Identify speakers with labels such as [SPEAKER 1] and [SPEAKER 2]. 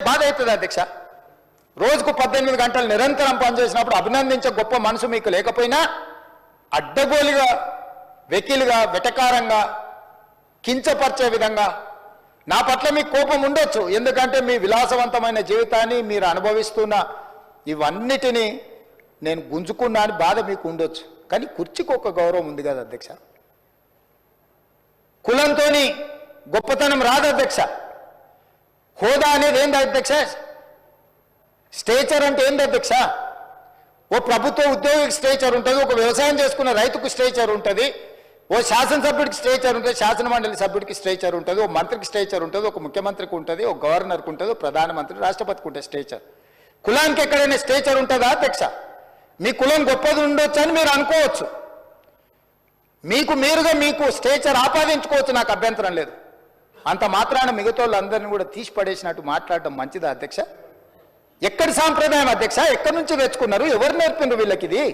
[SPEAKER 1] బాధ అవుతుంది అధ్యక్ష. రోజుకు 18 గంటలు నిరంతరం పనిచేసినప్పుడు అభినందించే గొప్ప మనసు మీకు లేకపోయినా అడ్డగోలుగా వెకిలుగా వెటకారంగా కించపరిచే విధంగా నా పట్ల మీకు కోపం ఉండొచ్చు. ఎందుకంటే మీ విలాసవంతమైన జీవితాన్ని మీరు అనుభవిస్తున్న ఇవన్నిటినీ నేను గుంజుకున్నా అని బాధ మీకు ఉండొచ్చు. కానీ కుర్చీకి ఒక గౌరవం ఉంది కదా అధ్యక్ష. కులంతో గొప్పతనం రాదు అధ్యక్ష. హోదా అనేది ఏంది అధ్యక్ష? స్టేచర్ అంటే ఏంది అధ్యక్ష? ఓ ప్రభుత్వ ఉద్యోగికి స్టేచర్ ఉంటుంది, ఒక వ్యవసాయం చేసుకున్న రైతుకు స్టేచర్ ఉంటుంది, ఓ శాసనసభ్యుడికి స్టేచర్ ఉంటుంది, శాసన మండలి సభ్యుడికి స్టేచర్ ఉంటుంది, ఓ మంత్రికి స్టేచర్ ఉంటుంది, ఒక ముఖ్యమంత్రికి ఉంటుంది, ఒక గవర్నర్కి ఉంటుంది, ప్రధానమంత్రి రాష్ట్రపతికి ఉంటుంది స్టేచర్. కులానికి ఎక్కడైనా స్టేచర్ ఉంటుందా అధ్యక్ష? మీ కులం గొప్పది ఉండొచ్చు అని మీరు అనుకోవచ్చు, మీకు మీరుగా మీకు స్టేచర్ ఆపాదించుకోవచ్చు, నాకు అభ్యంతరం లేదు. అంత మాత్రాన మిగతా వాళ్ళందరినీ కూడా తీసి పడేసినట్టు మాట్లాడటం మంచిదా అధ్యక్ష? ఎక్కడి సాంప్రదాయం అధ్యక్ష? ఎక్కడి నుంచి తెచ్చుకున్నారు? ఎవరు నేర్పిండ్రు వీళ్ళకి ఇది?